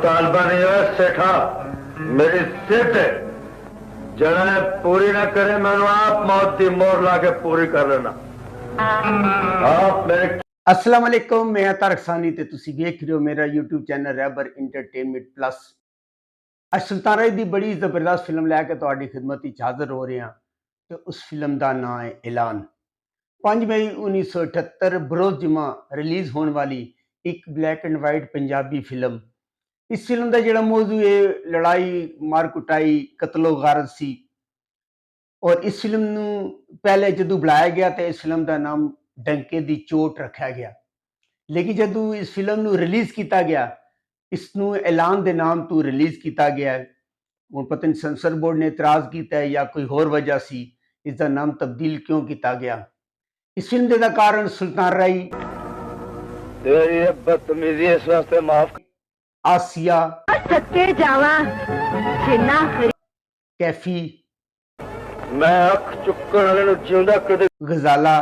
मुतालबा नहीं है सेठा, मेरी सिट है। जरा पूरी ना करे मैनू आप मौत की मोहर ला के पूरी कर लेना। आप मेरे अस्सलाम वालेकुम, मैं तारक सानी ते तुसी देख रहे हो मेरा यूट्यूब चैनल रैबर इंटरटेनमेंट प्लस। अज सुल्तान दी बड़ी जबरदस्त फिल्म लैके तुहाडी खिदमत विच हाज़र हो रहे हैं। तो उस फिल्म का नाम है ऐलान। 5 मई 1978 बरोज़ जुमा रिलीज़ होने वाली एक black and white Punjabi film. इस फिल्म का जिहड़ा मौजू है लड़ाई मार कुटाई कतलो गारत सी। और इस फिल्म नू पहले जदों बुलाया गया तो इस फिल्म का नाम डंके दी चोट रखा गया, लेकिन जदों इस फिल्म नू रिलीज़ किया गया इसनू ऐलान के नाम तो रिलीज़ किया गया है। हुण पता नहीं सेंसर बोर्ड ने इतराज़ किया है या कोई होर वजह सी इसका नाम तब्दील क्यों किया गया। इस फिल्म का कारण सुल्तान राई, तेरी बदतमीजी इस वास्ते माफ। आसिया, सत्ते जावा जिन्ना कैफी, मैं अख चुकन वाले नू जिंदा कदे गजाला,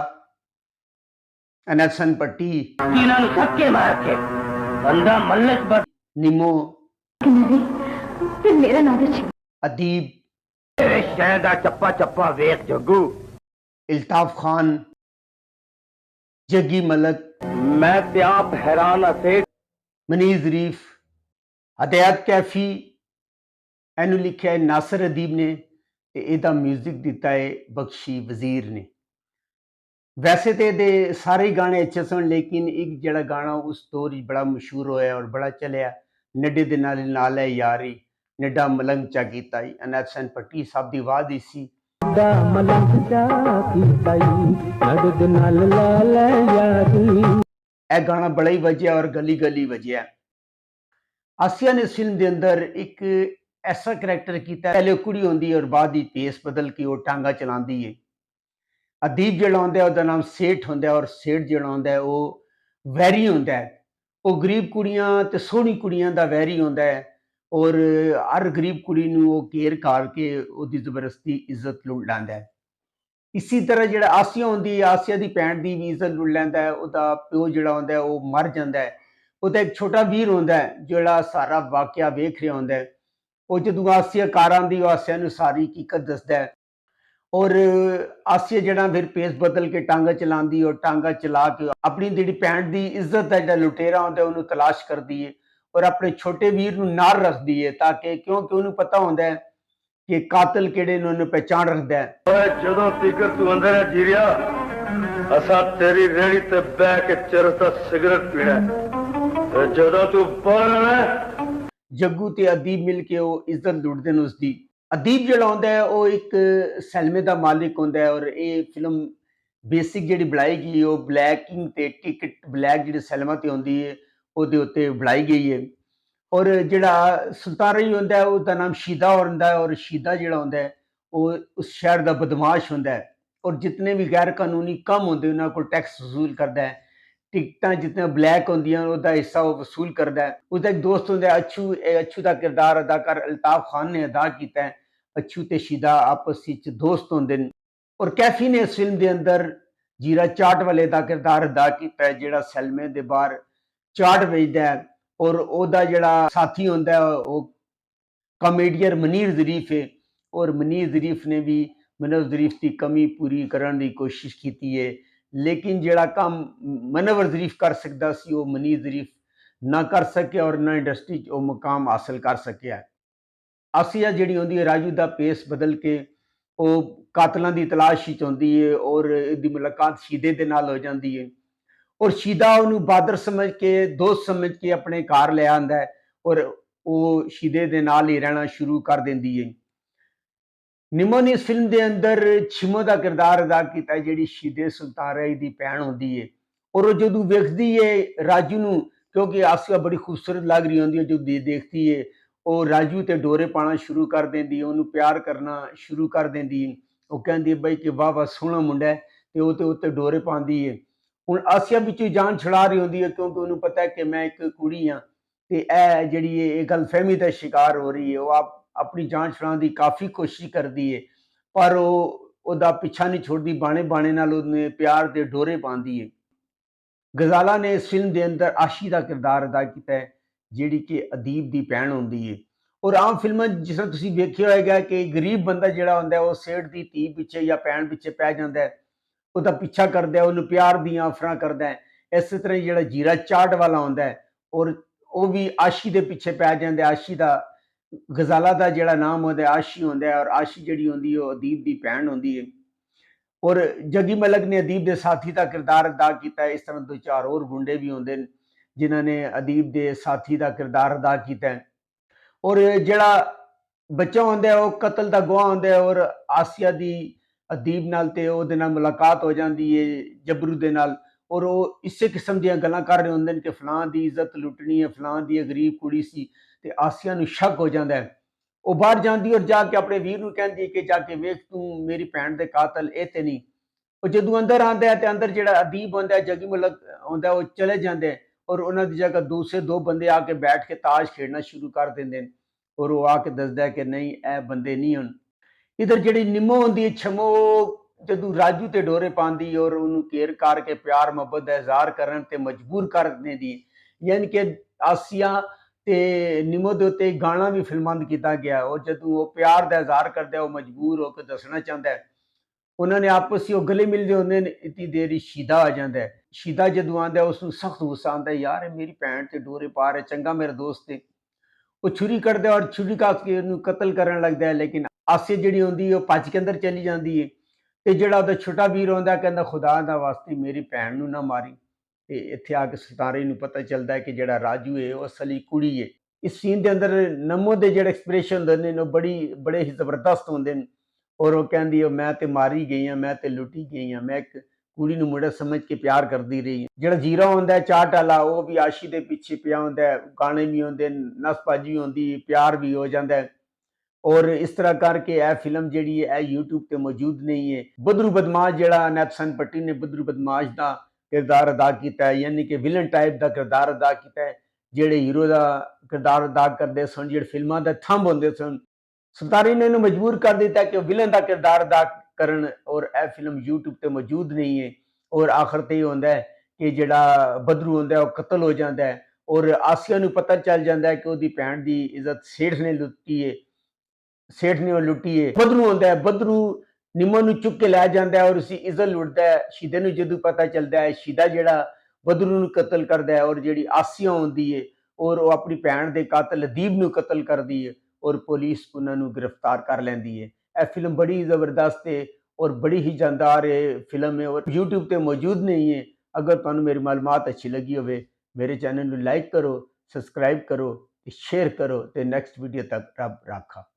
अनसन पट्टी, तीनां नू धक्के मार के बंदा मल्लक बस निमो, फिर मेरा नाम है अदीब, तेरे शहर दा चप्पा चप्पा वेख जग्गू। इल्ताफ खान, जग्गी मलक, मैं ते आप हैरान हसे। मनीज ज़रीफ, हदायत कैफी, एनू लिखा है नासिर अदीब ने ते एदा म्यूजिक दिता है बख्शी वजीर ने। वैसे तो ये सारे गाने अच्छे सन, लेकिन एक जड़ा गाना उस दौर ही बड़ा मशहूर होया और बड़ा चलिया, नड्डे दे नाल है यारी नड्डा मलंग चा कीता ही। अनसन पट्टी साहब दी आवाज़ ही सी। यह गाना बड़ा ही वजह और गली गली वजह। आसिया ने इस फिल्म के अंदर एक ऐसा करैक्टर किया, पहले कुड़ी होंदी और बाद ही पेस बदल के वो टांगा चलाती है। अदीब जिहड़ा होंदा है उसका नाम सेठ होंदा है और सेठ जिहड़ा होंदा है वो वैरी होंदा है। वो गरीब कुड़ियां ते सोहनी कुड़ियां दा वैरी होंदा है और हर गरीब कुड़ी नूं वो घेर घार के उसदी जबरदस्ती इज्जत लुट लैंदा है। इसी तरह जिहड़ा आसिया होंदी है, आसिया दी भैन दी भी इज्जत लुट लैंदा है। उसदा प्यो जिहड़ा होंदा है वो मर जांदा है। उसदा एक छोटा वीर होंदा है जिहड़ा सारा वाकया वेख रहा होंदा है। वो जदों आसिया घर आंदी आसिया नूं सारी हकीकत दसदा है और आसिया जिहड़ा फिर पेस बदल के टांगा चलांदी और टांगा चला के अपनी जिहड़ी भैन दी इज्जत दा जिहड़ा लुटेरा होंदा है उहनूं तलाश करदी है और अपने छोटे वीर नूं नाल रखदी है, ताकि क्योंकि उहनूं पता होंदा है कि कातिल किहड़े ने उहनूं पहचान रखदा है। जदों तिकर तू अंदर है जीरिया, असा तेरी रेहड़ी ते बैठ के चरता सिगरेट पीना है। जदों तू बाहर आना जग्गू ते अदीब मिल के वो इज्जत लुटदे ने उसदी। अदीब जिहड़ा होंदा है वो एक सैलमे का मालिक होंदा है और ये फिल्म बेसिक जिहड़ी बनाई गई वो ब्लैकिंग ते टिकट ब्लैक जिहड़ी सैलमा ते होंदी है ਉਹਦੇ ਉੱਤੇ ਬਣਾਈ गई है। और जिहड़ा सुल्तान रई होंदा है उसका नाम शीदा होंदा है और शीदा जिहड़ा होंदा है वो उस शहर का बदमाश होंदा है और जितने भी गैर कानूनी कम होंदे उन्हां कोल टैक्स वसूल करदा है। टिकटां जितने ब्लैक होंदियां उसका हिस्सा वो वसूल करदा है। उसका एक दोस्त होंदा है अच्छू, अच्छू का किरदार अदाकार अल्ताफ खान ने अदा किया है। अच्छू ते शीदा आपस विच दोस्त होंदे ने और कैफी ने इस फिल्म के अंदर जीरा चाट वाले का किरदार अदा किया है जिहड़ा सैलमे दे बाहर चाट बेचदा है और ओहदा जिहड़ा साथी होंदा है वो कॉमेडियन मनीर ज़रीफ है और मनीर ज़रीफ ने भी मनोज ज़रीफ की कमी पूरी करने की कोशिश की है, लेकिन जिहड़ा काम मनवर ज़रीफ कर सकदा सी वो मनीर ज़रीफ ना कर सके और ना इंडस्ट्री वो मुकाम हासिल कर सकिया है। आसिया जिहड़ी होंदी है राजू का पेस बदल के वो कातलां की तलाश विच होंदी है और इसदी मुलाकात शीदे दे नाल हो जाती है और शीदा उन्होंने बादर समझ के दोस्त समझ के अपने घर ले आंदा है और वो शीदे दे नाल ही रहना शुरू कर देंदी है। निमो ने इस फिल्म के अंदर छिमो का किरदार अदा किया है जिहड़ी शीदे सुल्तान राई दी भैन होंदी है और वो जदों वेखदी है राजू नूं, क्योंकि आसिया बड़ी खूबसूरत लग रही होंदी है, जो देखती है वो राजू ते डोरे पाना शुरू कर देंदी है, उन्होंने प्यार करना शुरू कर देंदी है। वो कहती है बई कि वाह वाह सोहना मुंडा है ते वो ते उत्ते डोरे पांदी है। हुण आसिया विचों जान छुड़ा रही होंदी है क्योंकि उन्होंने पता है कि मैं एक कुड़ी हाँ ते ऐ जिहड़ी ये गलफहमी का शिकार हो रही है। वो आप अपनी जान छुड़ाने की काफ़ी कोशिश करती है पर वो ओहदा पिछा नहीं छोड़ती, बाणे बाणे नाल उहने प्यार के डोरे पांदी है। गजाला ने इस फिल्म के अंदर आशी का किरदार अदा किया है ਜਿਹੜੀ ਕਿ ਅਦੀਬ ਦੀ ਭੈਣ ਹੁੰਦੀ ਹੈ। ਔਰ ਆਮ ਫਿਲਮਾਂ 'ਚ ਜਿਸ ਤਰ੍ਹਾਂ ਤੁਸੀਂ ਵੇਖਿਆ ਹੋਏਗਾ ਕਿ ਗਰੀਬ ਬੰਦਾ ਜਿਹੜਾ ਹੁੰਦਾ ਹੈ, ਉਹ ਸੇਠ ਦੀ ਧੀ ਪਿੱਛੇ ਜਾਂ ਭੈਣ ਪਿੱਛੇ ਪੈ ਜਾਂਦਾ ਹੈ, ਉਹਦਾ ਪਿੱਛਾ ਕਰਦਾ ਹੈ, ਉਹਨੂੰ ਪਿਆਰ ਦੀਆਂ ਆਫਰਾਂ ਕਰਦਾ ਹੈ। ਇਸੇ ਤਰ੍ਹਾਂ ਹੀ ਜਿਹੜਾ ਜੀਰਾ ਚਾਟ ਵਾਲਾ ਹੁੰਦਾ ਹੈ, ਔਰ ਉਹ ਵੀ ਆਸ਼ੀ ਦੇ ਪਿੱਛੇ ਪੈ ਜਾਂਦਾ ਹੈ। ਆਸ਼ੀ ਦਾ ਗਜ਼ਾਲਾ ਦਾ ਜਿਹੜਾ ਨਾਮ ਹੁੰਦਾ ਹੈ ਆਸ਼ੀ ਹੁੰਦਾ ਹੈ, ਔਰ ਆਸ਼ੀ ਜਿਹੜੀ ਹੁੰਦੀ ਹੈ ਉਹ ਅਦੀਬ ਦੀ ਭੈਣ ਹੁੰਦੀ ਹੈ। ਔਰ ਜੱਗੀ ਮਲਕ ਨੇ ਅਦੀਬ ਦੇ ਸਾਥੀ ਦਾ ਕਿਰਦਾਰ ਅਦਾ ਕੀਤਾ ਹੈ। ਇਸ ਤਰ੍ਹਾਂ ਦੋ ਚਾਰ ਹੋਰ ਗੁੰਡੇ ਵੀ ਹੁੰਦੇ ਨੇ ਜਿਨ੍ਹਾਂ ਨੇ ਅਦੀਬ ਦੇ ਸਾਥੀ ਦਾ ਕਿਰਦਾਰ ਅਦਾ ਕੀਤਾ ਹੈ। ਔਰ ਜਿਹੜਾ ਬੱਚਾ ਹੁੰਦਾ ਹੈ ਉਹ ਕਤਲ ਦਾ ਗਵਾਹ ਹੁੰਦਾ ਹੈ, ਔਰ ਆਸਿਆ ਦੀ ਅਦੀਬ ਨਾਲ ਤੇ ਉਹਦੇ ਨਾਲ ਮੁਲਾਕਾਤ ਹੋ ਜਾਂਦੀ ਹੈ ਜਬਰੂ ਦੇ ਨਾਲ, ਔਰ ਉਹ ਇਸੇ ਕਿਸਮ ਦੀਆਂ ਗੱਲਾਂ ਕਰ ਰਹੇ ਹੁੰਦੇ ਨੇ ਕਿ ਫਲਾਂ ਦੀ ਇੱਜ਼ਤ ਲੁੱਟਣੀ ਹੈ, ਫਲਾਂ ਦੀ ਗਰੀਬ ਕੁੜੀ ਸੀ। ਤੇ ਆਸਿਆ ਨੂੰ ਸ਼ੱਕ ਹੋ ਜਾਂਦਾ ਹੈ। ਉਹ ਬਾਹਰ ਜਾਂਦੀ ਔਰ ਜਾ ਕੇ ਆਪਣੇ ਵੀਰ ਨੂੰ ਕਹਿੰਦੀ ਹੈ ਕਿ ਜਾ ਕੇ ਵੇਖ ਤੂੰ ਮੇਰੀ ਭੈਣ ਦੇ ਕਾਤਲ ਇਹ ਤੇ ਨਹੀਂ। ਉਹ ਜਦੋਂ ਅੰਦਰ ਆਉਂਦਾ ਹੈ ਤੇ ਅੰਦਰ ਜਿਹੜਾ ਅਦੀਬ ਹੁੰਦਾ ਹੈ, ਜੱਗੀ ਮਲਕ ਹੁੰਦਾ, ਉਹ ਚਲੇ ਜਾਂਦੇ ਔਰ ਉਹਨਾਂ ਦੀ ਜਗ੍ਹਾ ਦੂਸਰੇ ਦੋ ਬੰਦੇ ਆ ਕੇ ਬੈਠ ਕੇ ਤਾਸ਼ ਖੇਡਣਾ ਸ਼ੁਰੂ ਕਰ ਦਿੰਦੇ ਨੇ। ਔਰ ਉਹ ਆ ਕੇ ਦੱਸਦਾ ਹੈ ਕਿ ਨਹੀਂ ਇਹ ਬੰਦੇ ਨਹੀਂ ਹਨ। ਇਧਰ ਜਿਹੜੀ ਨਿੰਮੋ ਹੁੰਦੀ ਹੈ ਛਮੋ, ਉਹ ਜਦੋਂ ਰਾਜੂ ਤੇ ਡੋਰੇ ਪਾਉਂਦੀ ਔਰ ਉਹਨੂੰ ਘੇਰ ਕਰਕੇ ਪਿਆਰ ਮੁਹੱਬਤ ਦਾ ਇਜ਼ਹਾਰ ਕਰਨ ਤੇ ਮਜਬੂਰ ਕਰ ਦਿੰਦੀ, ਯਾਨੀ ਕਿ ਆਸਿਆ ਤੇ ਨਿੰਮੋ ਦੇ ਉੱਤੇ ਗਾਣਾ ਵੀ ਫਿਲਮਾਂਦ ਕੀਤਾ ਗਿਆ। ਔਰ ਜਦੋਂ ਉਹ ਪਿਆਰ ਦਾ ਇਜ਼ਹਾਰ ਕਰਦਾ ਉਹ ਮਜਬੂਰ ਹੋ ਕੇ ਦੱਸਣਾ ਚਾਹੁੰਦਾ ਹੈ। ਉਹਨਾਂ ਨੇ ਆਪਸ ਵਿੱਚ ਉਹ ਗਲੇ ਮਿਲਦੇ ਹੁੰਦੇ ਨੇ, ਇਤਨੀ ਦੇਰ ਹੀ ਸ਼ੀਦਾ ਆ ਜਾਂਦਾ ਹੈ। ਸ਼ੀਦਾ ਜਦੋਂ ਆਉਂਦਾ ਉਸ ਨੂੰ ਸਖਤ ਗੁੱਸਾ ਆਉਂਦਾ, ਯਾਰ ਇਹ ਮੇਰੀ ਭੈਣ ਤੇ ਡੋਰੇ ਪਾ ਰਿਹਾ, ਚੰਗਾ ਮੇਰਾ ਦੋਸਤ ਹੈ। ਉਹ ਛੁਰੀ ਕੱਢਦਾ ਔਰ ਛੁਰੀ ਕੱਢ ਕੇ ਉਹਨੂੰ ਕਤਲ ਕਰਨ ਲੱਗਦਾ ਹੈ, ਲੇਕਿਨ ਆਸਿਆ ਜਿਹੜੀ ਹੁੰਦੀ ਉਹ ਭੱਜ ਕੇ ਅੰਦਰ ਚਲੀ ਜਾਂਦੀ ਹੈ। ਤੇ ਜਿਹੜਾ ਉਹਦਾ ਛੋਟਾ ਵੀਰ ਹੁੰਦਾ ਕਹਿੰਦਾ ਖੁਦਾ ਦਾ ਵਾਸਤੇ ਮੇਰੀ ਭੈਣ ਨੂੰ ਨਾ ਮਾਰੀ। ਤੇ ਇੱਥੇ ਆ ਕੇ ਸਿਤਾਰੇ ਨੂੰ ਪਤਾ ਚੱਲਦਾ ਹੈ ਕਿ ਜਿਹੜਾ ਰਾਜੂ ਹੈ ਉਹ ਅਸਲੀ ਕੁੜੀ ਹੈ। ਇਸ ਸੀਨ ਦੇ ਅੰਦਰ ਨਮੋ ਦੇ ਜਿਹੜੇ ਐਕਸਪ੍ਰੈਸ਼ਨ ਹੁੰਦੇ ਨੇ ਉਹ ਬੜੇ ਹੀ ਜ਼ਬਰਦਸਤ ਹੁੰਦੇ ਨੇ। ਔਰ ਉਹ ਕਹਿੰਦੀ ਹੈ ਮੈਂ ਤੇ ਮਾਰੀ ਗਈ ਹਾਂ, ਮੈਂ ਤੇ ਲੁੱਟੀ ਗਈ ਹਾਂ, ਮੈਂ ਇੱਕ ਕੁੜੀ ਨੂੰ ਮੁੰਡਾ ਸਮਝ ਕੇ ਪਿਆਰ ਕਰਦੀ ਰਹੀ। ਜਿਹੜਾ ਜੀਰਾ ਹੁੰਦਾ ਹੈ ਚਾਟ ਵਾਲਾ, ਉਹ ਵੀ ਆਸ਼ੀ ਦੇ ਪਿੱਛੇ ਪਿਆ ਹੁੰਦਾ ਹੈ, ਗਾਣੇ ਵੀ ਹੁੰਦੇ, ਨਸਬਾਜੀ ਹੁੰਦੀ, ਪਿਆਰ ਵੀ ਹੋ ਜਾਂਦਾ ਹੈ। ਔਰ ਇਸ ਤਰ੍ਹਾਂ ਕਰਕੇ ਇਹ ਫਿਲਮ ਜਿਹੜੀ ਹੈ ਇਹ YouTube ਤੇ ਮੌਜੂਦ ਨਹੀਂ ਹੈ। ਬਦਰੂ ਬਦਮਾਸ਼ ਜਿਹੜਾ ਨੈਪਸਨ ਪੱਟੀ ਨੇ ਬਦਰੂ ਬਦਮਾਸ਼ ਦਾ ਕਿਰਦਾਰ ਅਦਾ ਕੀਤਾ ਹੈ, ਯਾਨੀ ਕਿ ਵਿਲਨ ਟਾਈਪ ਦਾ ਕਿਰਦਾਰ ਅਦਾ ਕੀਤਾ ਹੈ। ਜਿਹੜੇ ਹੀਰੋ ਦਾ ਕਿਰਦਾਰ ਅਦਾ ਕਰਦੇ ਸਨ, ਜਿਹੜੇ ਫਿਲਮਾਂ ਦਾ ਥੰਬ ਹੁੰਦੇ ਸਨ, ਸਿਤਾਰੇ ਨੇ ਇਹਨੂੰ ਮਜਬੂਰ ਕਰ ਦਿੱਤਾ ਕਿ ਉਹ ਵਿਲਨ ਦਾ ਕਿਰਦਾਰ ਅਦਾ ਕਰਨ। ਔਰ ਇਹ ਫਿਲਮ YouTube ਤੇ ਮੌਜੂਦ ਨਹੀਂ ਹੈ। ਔਰ ਆਖਰ ਤੇ ਇਹ ਹੁੰਦਾ ਹੈ ਕਿ ਜਿਹੜਾ ਬਦਰੂ ਹੁੰਦਾ ਉਹ ਕਤਲ ਹੋ ਜਾਂਦਾ ਹੈ। ਔਰ ਆਸਿਆ ਨੂੰ ਪਤਾ ਚੱਲ ਜਾਂਦਾ ਹੈ ਕਿ ਉਹਦੀ ਭੈਣ ਦੀ ਇੱਜ਼ਤ ਸੇਠ ਨੇ ਲੁੱਟੀ ਹੈ, ਸੇਠ ਨੇ ਉਹ ਲੁੱਟੀ ਹੈ। ਬਦਰੂ ਹੁੰਦਾ ਹੈ, ਬਦਰੂ ਨਿੰਮੋ ਨੂੰ ਚੁੱਕ ਕੇ ਲੈ ਜਾਂਦਾ ਹੈ ਔਰ ਉਸਦੀ ਇੱਜ਼ਤ ਲੁੱਟਦਾ ਹੈ। ਸ਼ੀਦੇ ਨੂੰ ਜਦੋਂ ਪਤਾ ਚੱਲਦਾ ਹੈ, ਸ਼ੀਦਾ ਜਿਹੜਾ ਬਦਰੂ ਨੂੰ ਕਤਲ ਕਰਦਾ ਹੈ। ਔਰ ਜਿਹੜੀ ਆਸਿਆ ਹੁੰਦੀ ਹੈ ਔਰ ਉਹ ਆਪਣੀ ਭੈਣ ਦੇ ਕਾਤਲ ਅਦੀਬ ਨੂੰ ਕਤਲ ਕਰਦੀ ਹੈ ਔਰ ਪੁਲਿਸ ਉਹਨਾਂ ਨੂੰ ਗ੍ਰਿਫਤਾਰ ਕਰ ਲੈਂਦੀ ਹੈ। ਇਹ ਫਿਲਮ ਬੜੀ ਜ਼ਬਰਦਸਤ ਹੈ ਔਰ ਬੜੀ ਹੀ जानदार ਫਿਲਮ ਹੈ ਔਰ YouTube ਤੇ ਮੌਜੂਦ ਨਹੀਂ ਹੈ। ਅਗਰ ਤੁਹਾਨੂੰ ਮੇਰੀ ਮਾਲੂਮਾਤ ਅੱਛੀ ਲੱਗੀ ਹੋਵੇ, ਮੇਰੇ ਚੈਨਲ ਨੂੰ ਲਾਈਕ ਕਰੋ, ਸਬਸਕ੍ਰਾਈਬ ਕਰੋ ਤੇ ਸ਼ੇਅਰ ਕਰੋ ਤੇ ਨੈਕਸਟ ਵੀਡੀਓ ਤੱਕ ਰੱਬ ਰਾਖਾ।